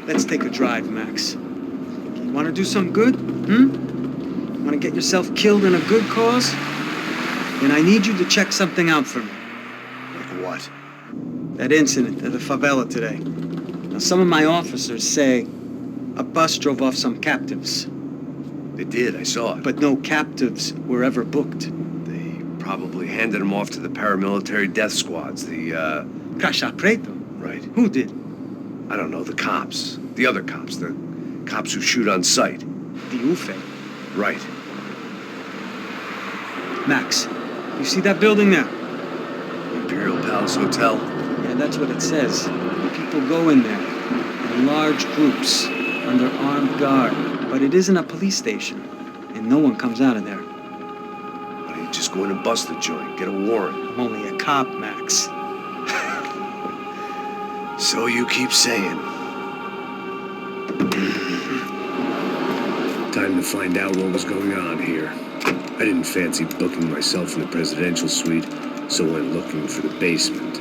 Let's take a drive, Max. You want to do some good? Want to get yourself killed in a good cause? Then I need you to check something out for me. Like what? That incident at the favela today. Now, some of my officers say a bus drove off some captives. They did, I saw it. But no captives were ever booked. They probably handed them off to the paramilitary death squads, the, Caixa Preto? Right. Who did? I don't know, the cops. The other cops. The cops who shoot on sight. The UFE. Right. Max, you see that building there? Imperial Palace Hotel? Yeah, that's what it says. People go in there in large groups under armed guard. But it isn't a police station, and no one comes out of there. Why don't you just go in and bust the joint, get a warrant? I'm only a cop, Max. So you keep saying. Time to find out what was going on here. I didn't fancy booking myself in the presidential suite, so went looking for the basement.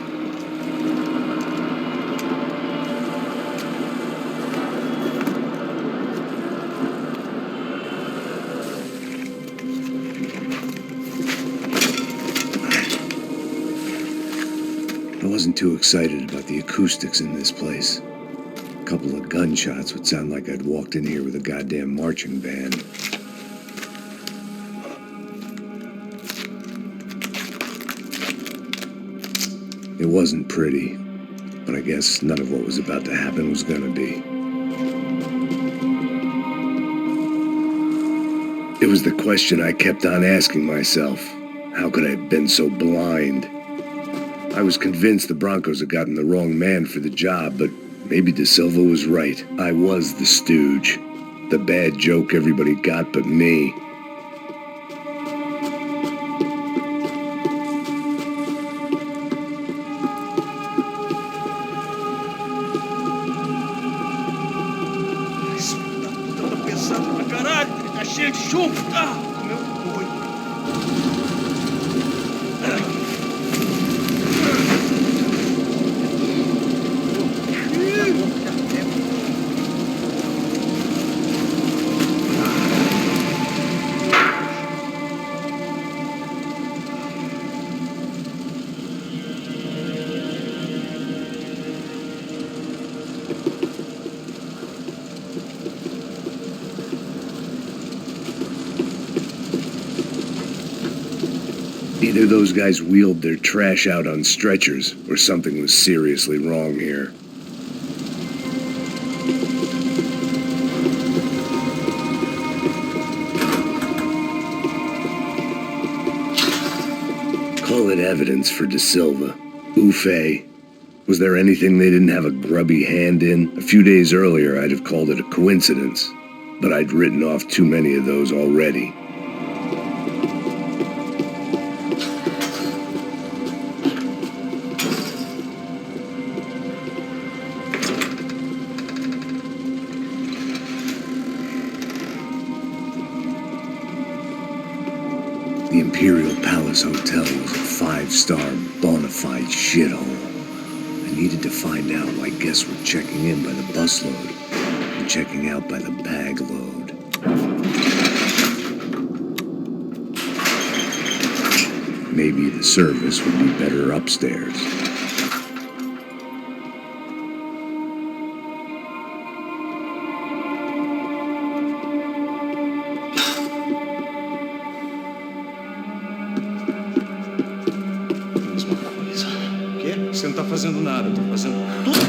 I wasn't too excited about the acoustics in this place. A couple of gunshots would sound like I'd walked in here with a goddamn marching band. It wasn't pretty, but I guess none of what was about to happen was gonna be. It was the question I kept on asking myself. How could I have been so blind? I was convinced the Broncos had gotten the wrong man for the job, but maybe De Silva was right. I was the stooge. The bad joke everybody got but me. Either those guys wheeled their trash out on stretchers, or something was seriously wrong here. Call it evidence for De Silva. Ufe. Was there anything they didn't have a grubby hand in? A few days earlier, I'd have called it a coincidence, but I'd written off too many of those already. The Imperial Palace Hotel was a 5-star, bona fide shithole. I needed to find out why guests were checking in by the busload and checking out by the bag load. Maybe the service would be better upstairs. Você não tá fazendo nada, eu tô fazendo tudo.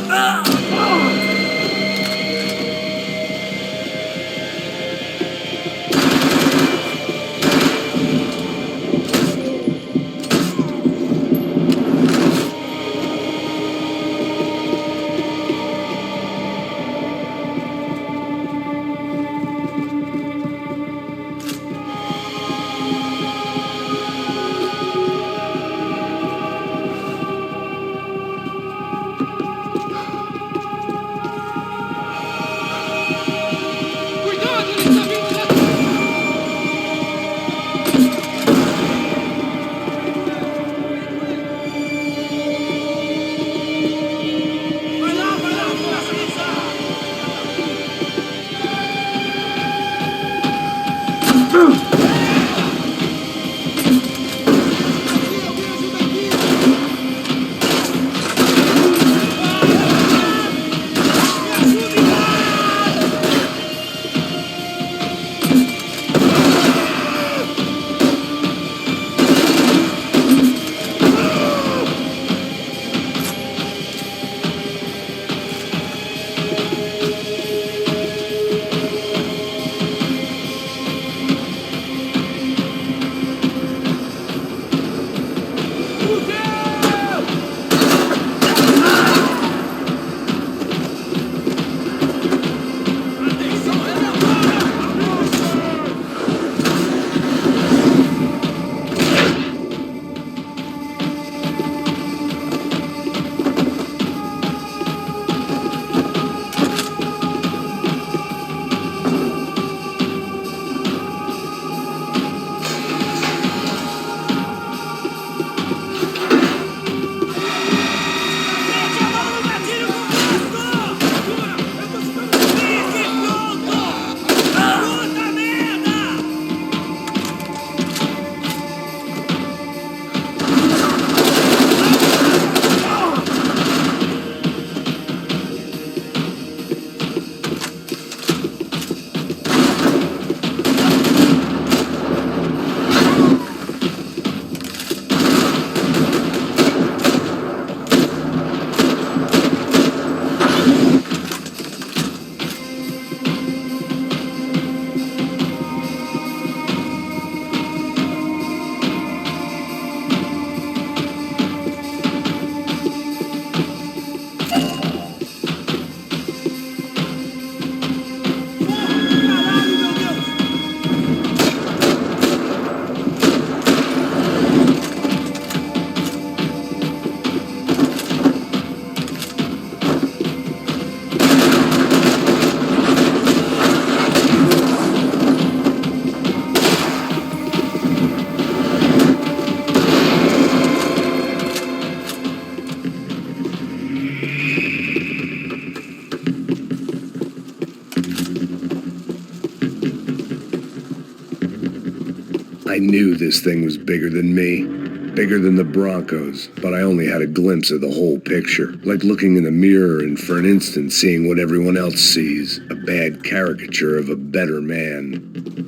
I knew this thing was bigger than me, bigger than the Broncos, but I only had a glimpse of the whole picture, like looking in the mirror and for an instant seeing what everyone else sees, a bad caricature of a better man.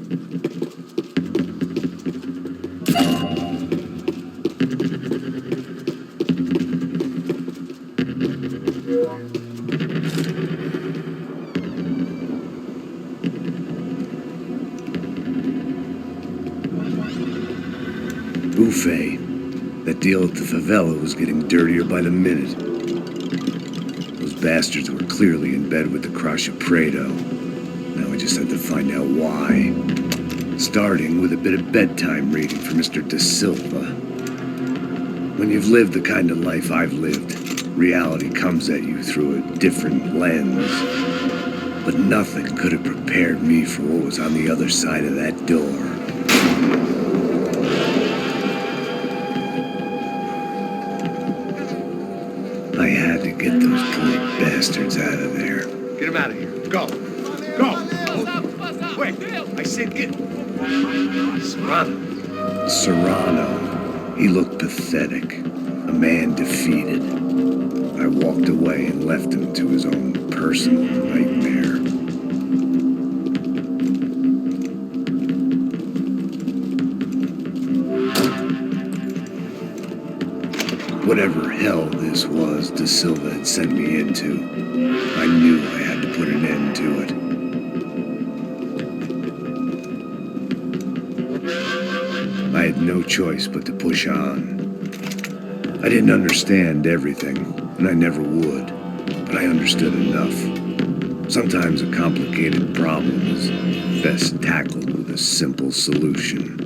Buffet. That deal at the favela was getting dirtier by the minute. Those bastards were clearly in bed with the Crusher Prado. Now I just had to find out why. Starting with a bit of bedtime reading for Mr. Da Silva. When you've lived the kind of life I've lived, reality comes at you through a different lens. But nothing could have prepared me for what was on the other side of that door. I had to get those poor bastards out of there. Get him out of here. Go. Go. Wait. I said get. Serrano. Serrano. He looked pathetic. A man defeated. I walked away and left him to his own personal nightmare. Whatever hell this was Da Silva had sent me into, I knew I had to put an end to it. I had no choice but to push on. I didn't understand everything, and I never would, but I understood enough. Sometimes a complicated problem is best tackled with a simple solution.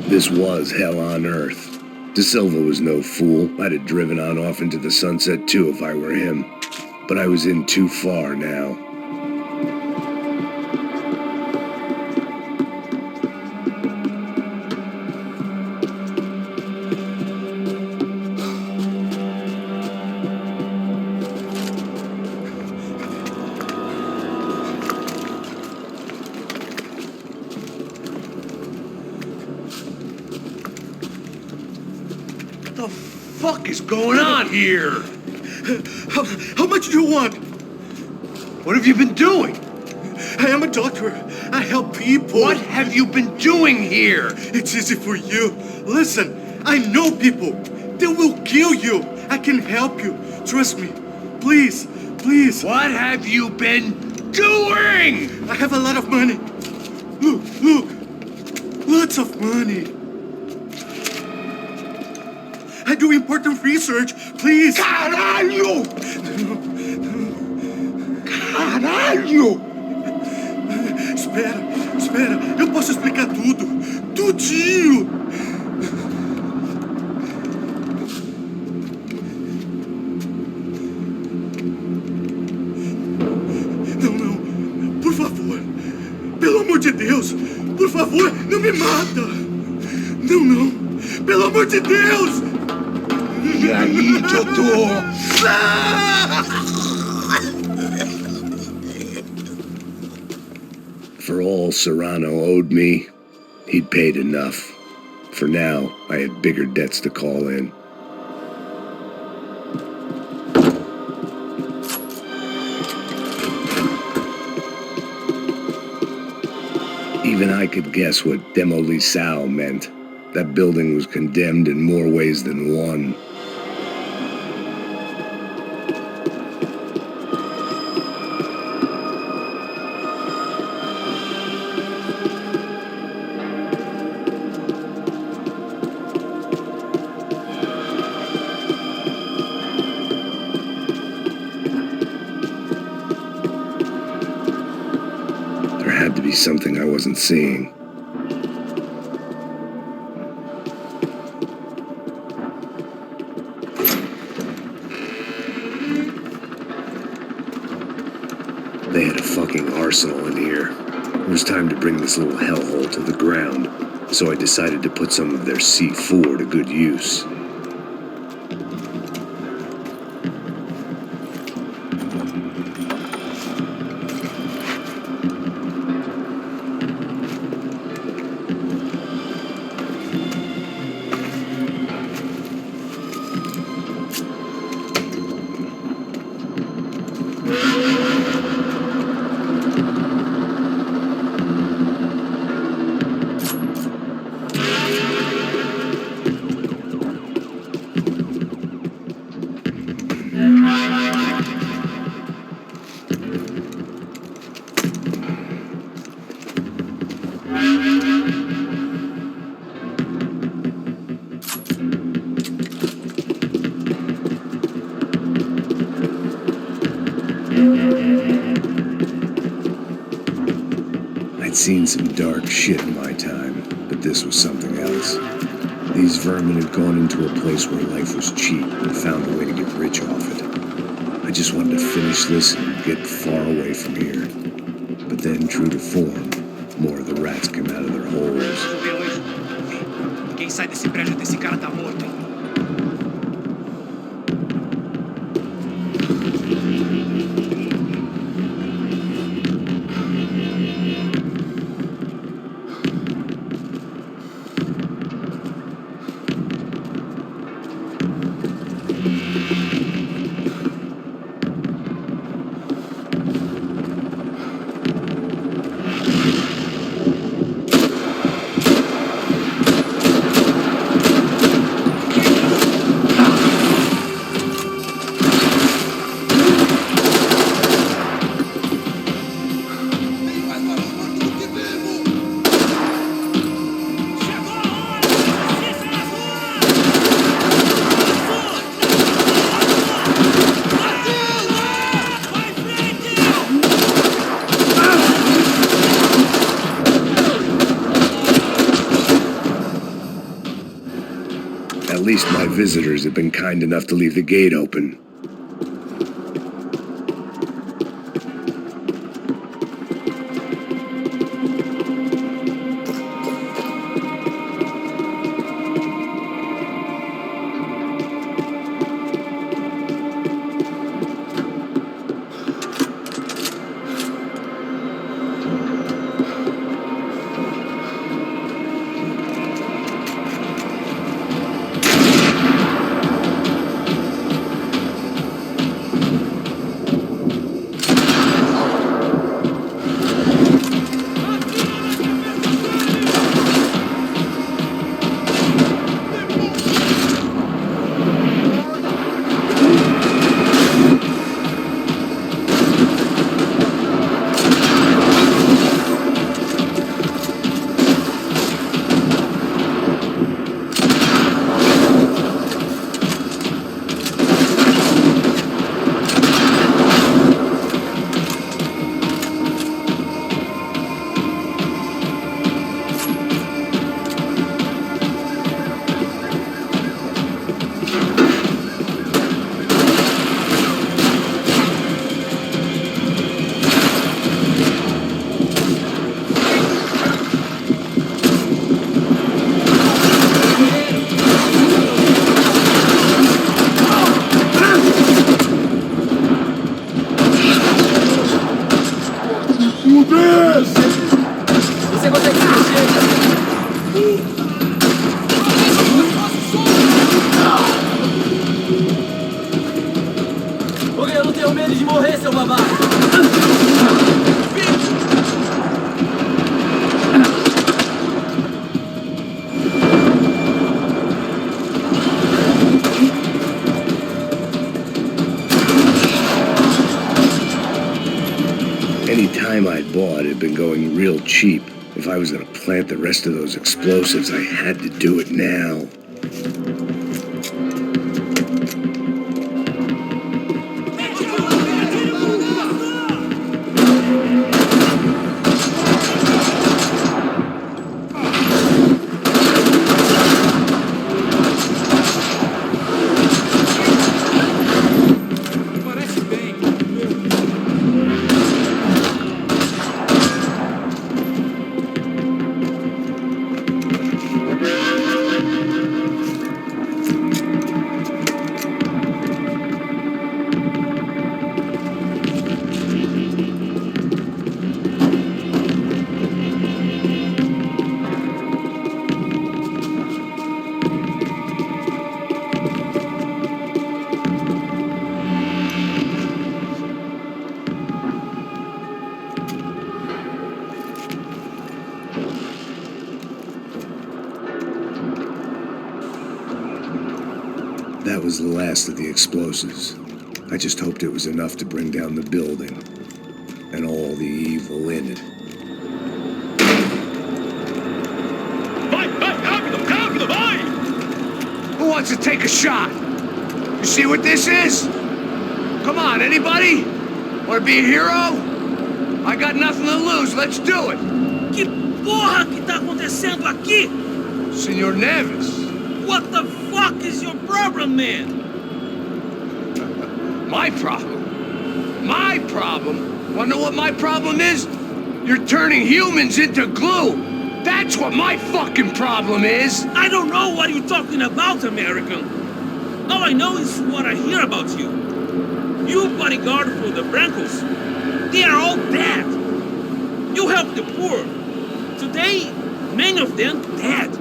This was hell on earth. Da Silva was no fool. I'd have driven on off into the sunset too if I were him. But I was in too far now. What the fuck is going on here? How much do you want? What have you been doing? I am a doctor. I help people. What have you been doing here? It's easy for you. Listen, I know people. They will kill you. I can help you. Trust me. Please, please. What have you been doing? I have a lot of money. Look, look. Lots of money. I do important research. Please. Caralho! Caralho! Espera, eu posso explicar tudo. Tudinho. Não, por favor. Pelo amor de Deus, por favor, não me mata. Não, pelo amor de Deus. E aí, doutor? For all Serrano owed me, he'd paid enough. For now, I had bigger debts to call in. Even I could guess what demolisão meant. That building was condemned in more ways than one. There had to be something I wasn't seeing. They had a fucking arsenal in here. It was time to bring this little hellhole to the ground, so I decided to put some of their C4 to good use. I'd seen some dark shit in my time, but this was something else. These vermin had gone into a place where life was cheap and found a way to get rich off it. I just wanted to finish this and get far away from here. But then, true to form, more of the rats came out of their holes. Quem sai desse prédio desse cara tá morto, hein? At least my visitors had been kind enough to leave the gate open. fuder! Você consegue se mexer? Porque eu não tenho medo de morrer, seu babaca! Any time I'd bought had been going real cheap. If I was gonna plant the rest of those explosives, I had to do it now. Parece bem. That was the last of the explosives. I just hoped it was enough to bring down the building and all the evil in it. Vai, vai, rápido, rápido, vai! Who wants to take a shot? You see what this is? Come on, anybody? Want to be a hero? I got nothing to lose, let's do it! Que porra que tá acontecendo aqui? Senor Neves, What the fuck is your problem, man? my problem? My problem? Wanna know what my problem is? You're turning humans into glue! That's what my fucking problem is! I don't know what you're talking about, American. All I know is what I hear about you. You bodyguard for the Brancos. They are all dead. You help the poor. Today, many of them dead.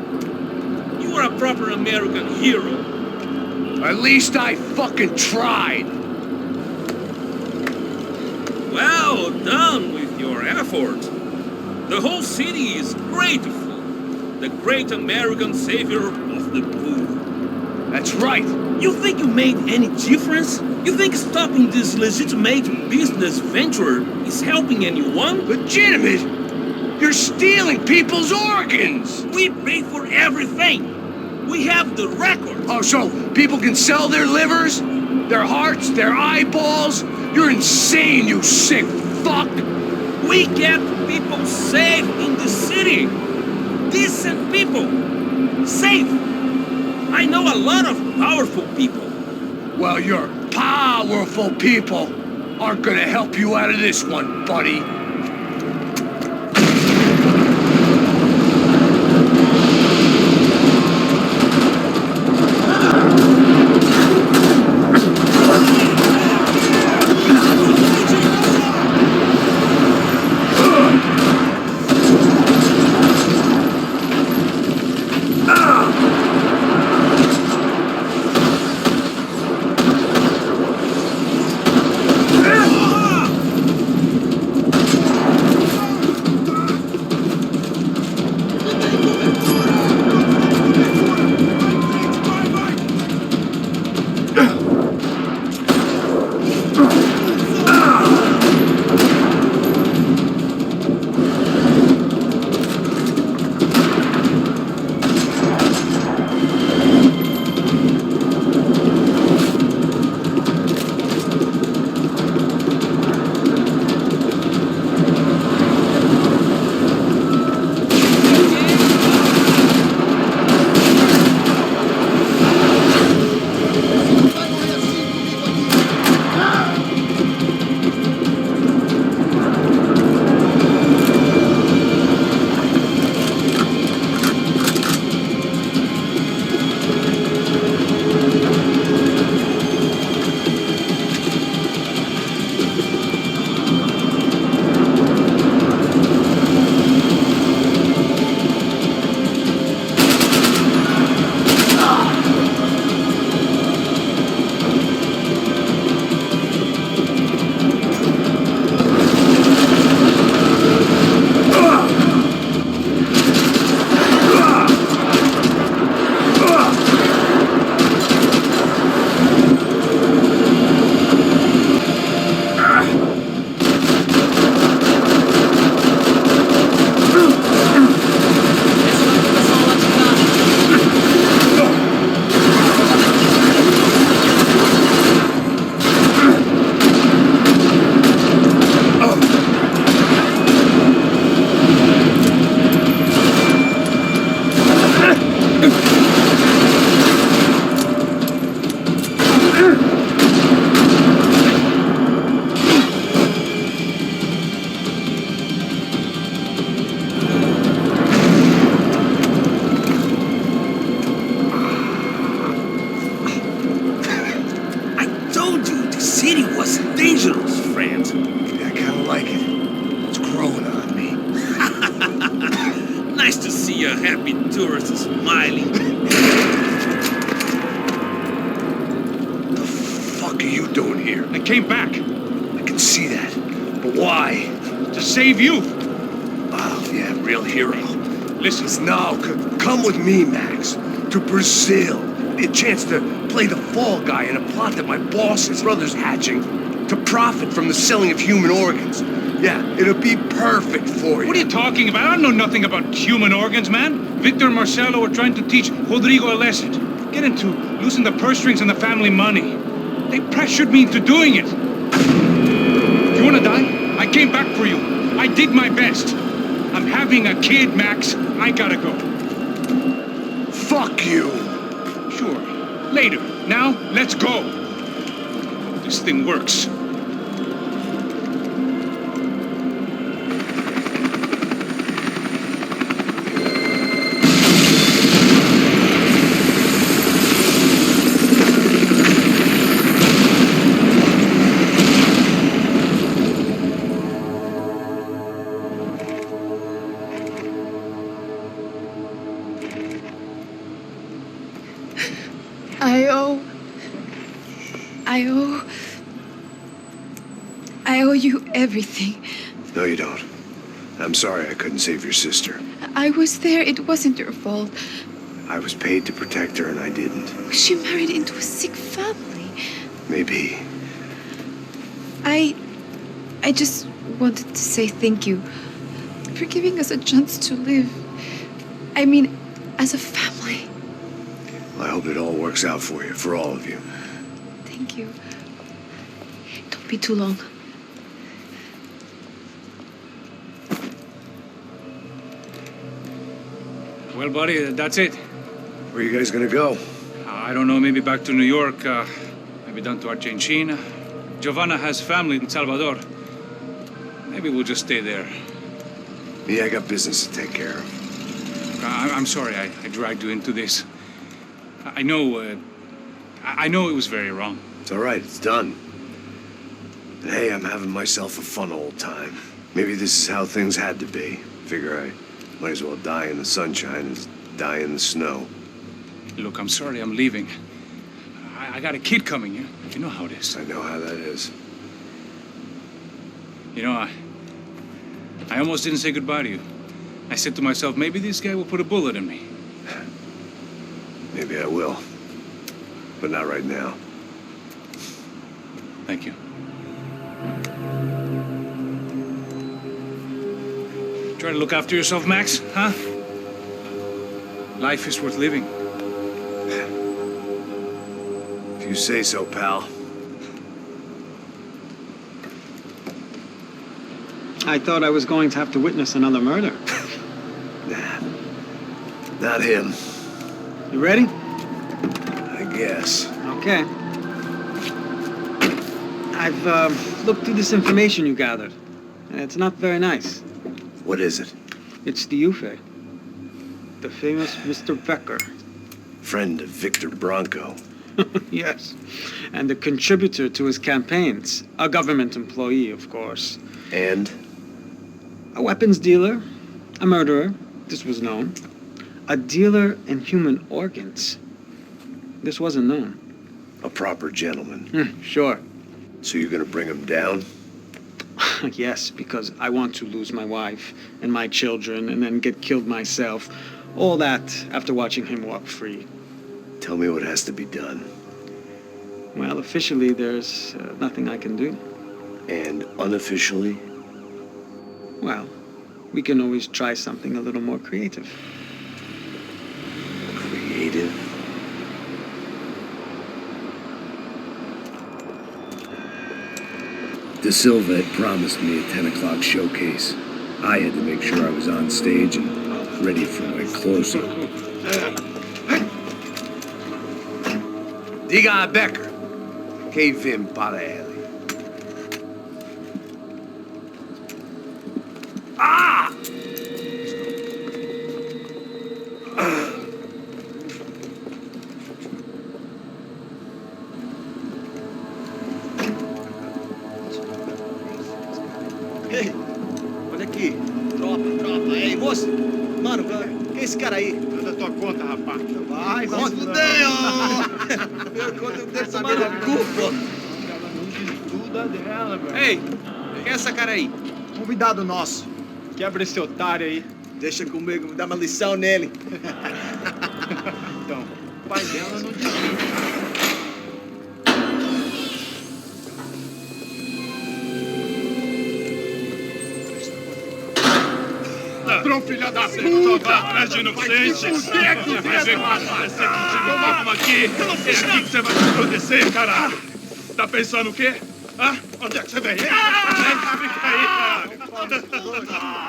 You are a proper American hero. At least I fucking tried! Well done with your effort. The whole city is grateful. The great American savior of the poor. That's right! You think you made any difference? You think stopping this legitimate business venture is helping anyone? Legitimate? You're stealing people's organs! We pay for everything. We have the record. Oh, so people can sell their livers, their hearts, their eyeballs? You're insane, you sick fuck! We get people safe in the city. Decent people. Safe. I know a lot of powerful people. Well, your powerful people aren't gonna help you out of this one, buddy. nice to see a happy tourist smiling. The fuck are you doing here? I came back I can see that. But why? to save you. Oh, yeah, real hero. Listen, No, come with me, Max. To Brazil. A chance to play the fall guy in a plot that my boss's brother's hatching to profit from the selling of human organs. Yeah, it'll be perfect for you. what are you talking about? I know nothing about human organs, man. Victor and Marcelo were trying to teach Rodrigo a lesson. Get into losing the purse strings and the family money. They pressured me into doing it. You wanna die? I came back for you. I did my best. I'm having a kid, Max. I gotta go. Fuck you. Sure. Later. Now, let's go. This thing works. I owe you everything. No, you don't. I'm sorry I couldn't save your sister. I was there. It wasn't your fault. I was paid to protect her and I didn't. She married into a sick family. Maybe. I just wanted to say thank you for giving us a chance to live. I mean, as a family. I hope it all works out for you, for all of you. Thank you. Don't be too long. Well, buddy, that's it. Where are you guys gonna go? I don't know, maybe back to New York, maybe down to Argentina. Giovanna has family in Salvador. Maybe we'll just stay there. Me, I got business to take care of. I'm sorry I dragged you into this. I know it was very wrong. It's all right, it's done. And hey, I'm having myself a fun old time. Maybe this is how things had to be. Figure I might as well die in the sunshine as die in the snow. Look, I'm sorry I'm leaving. I got a kid coming. You know how it is. I know how that is. You know, I almost didn't say goodbye to you. I said to myself, maybe this guy will put a bullet in me. Maybe I will. But not right now. Thank you. Try to look after yourself, Max, huh? Life is worth living. If you say so, pal. I thought I was going to have to witness another murder. Nah. Not him. You ready? I guess. Okay. I've looked through this information you gathered, and it's not very nice. What is it? It's the Ufe, the famous Mr. Becker. Friend of Victor Bronco. Yes, and a contributor to his campaigns. A government employee, of course. And? A weapons dealer, a murderer, this was known. A dealer in human organs. This wasn't known. A proper gentleman. Sure. So you're gonna bring him down? Yes, because I want to lose my wife and my children and then get killed myself. All that after watching him walk free. Tell me what has to be done. Well, officially, there's nothing I can do. And unofficially? Well, we can always try something a little more creative. Creative? De Silva had promised me a 10 o'clock showcase. I had to make sure I was on stage and ready for my close-up. Diga a Becker. Que vim para ele. Ah! Ei, olha aqui. Tropa. Ei, moço. Mano, quem é esse cara aí? Manda tua conta, rapaz. Vai, se fuder, ó! Meu conta não deve tomar no cu, pô! Tudo dela, velho. Ei, quem é essa cara aí? Convidado nosso. Quebra esse otário aí. Deixa comigo, me dá uma lição nele. Então, o pai dela não desiste. Ladrão, filha da puta! Atrás de inocente! Vai ver como vai ser contigo mesmo aqui! É aqui que você vai se acontecer, caralho! Tá pensando o quê? Hã? Onde é que você vem? Fica aí, caralho!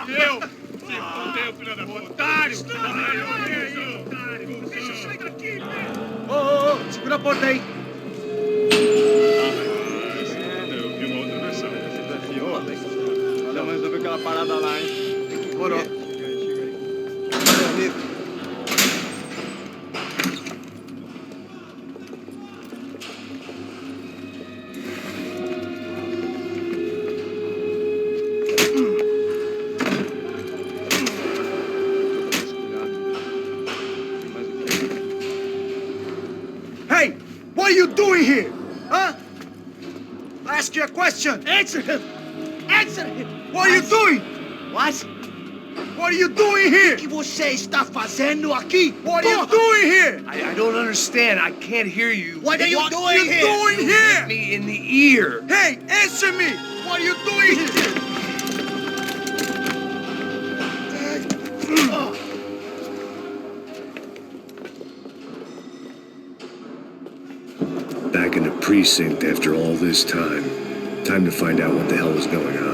E eu? Se fudeu, filha da puta! Otário! Deixa eu sair daqui, Ô, segura a porta aí. Eu vi uma outra versão. Olha, mas resolveu aquela parada lá, hein? Morou. Meu amigo. Hey, what are you doing here? Huh? I ask you a question. Answer him. Answer him. What are you doing? What? What are you doing here? O que você está fazendo aqui? What are you doing here? I don't understand. I can't hear you. What are you doing here? Hit here? me in the ear. Hey, answer me. What are you doing here? Back in the precinct after all this time. Time to find out what the hell was going on.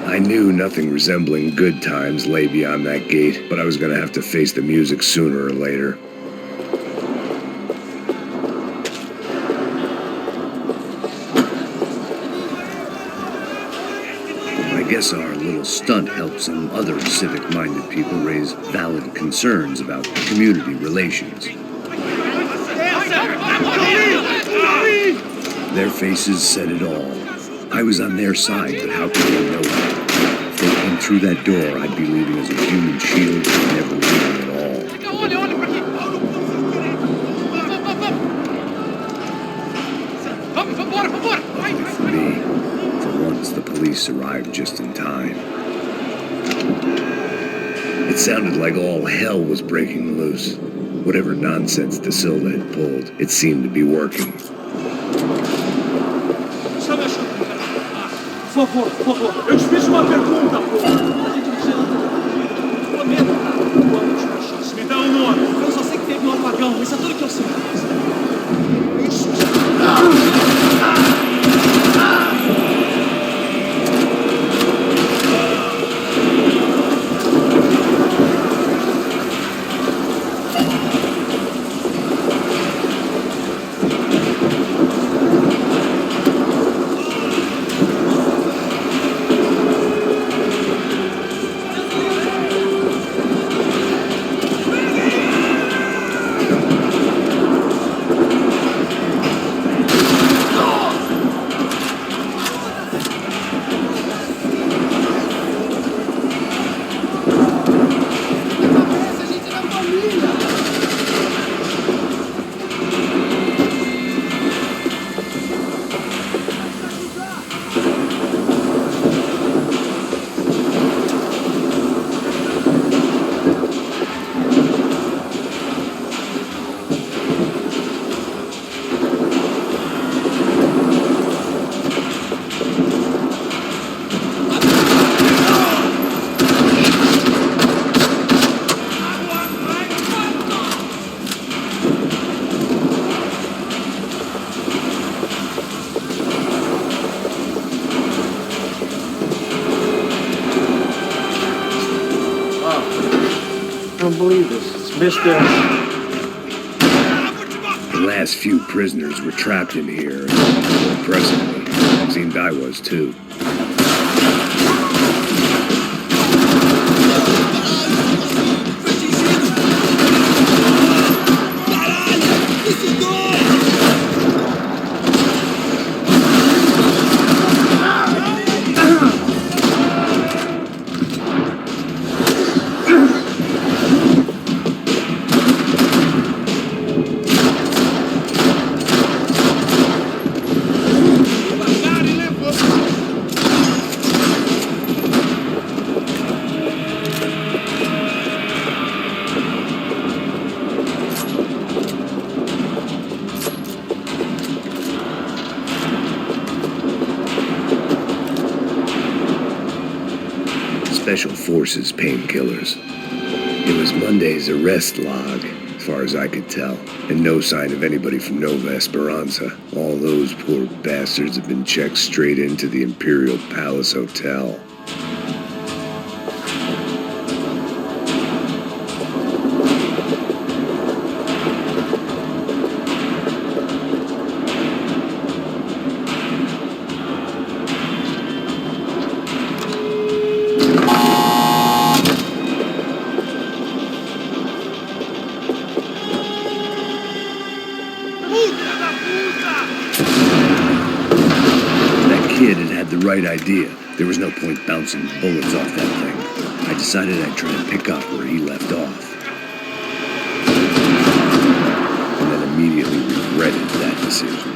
I knew nothing resembling good times lay beyond that gate, but I was gonna have to face the music sooner or later. I guess our little stunt helped some other civic-minded people raise valid concerns about community relations. Their faces said it all. I was on their side, but how could they know that? If they came through that door, I'd be leaving as a human shield and never leaving at all. For me, for once, the police arrived just in time. It sounded like all hell was breaking loose. Whatever nonsense De Silva had pulled, it seemed to be working. Por favor, eu te fiz uma pergunta, pô. A gente não tinha nada. Prometa. Me dá um nome. Eu só sei que teve um apagão, isso é tudo que eu sei. Isso. I don't believe this. It's Mr. The last few prisoners were trapped in here, and presently, it seemed I was too. Special Forces painkillers. It was Monday's arrest log, as far as I could tell, and no sign of anybody from Nova Esperanza. All those poor bastards have been checked straight into the Imperial Palace Hotel. The right idea. There was no point bouncing bullets off that thing. I decided I'd try and pick up where he left off. And then immediately regretted that decision.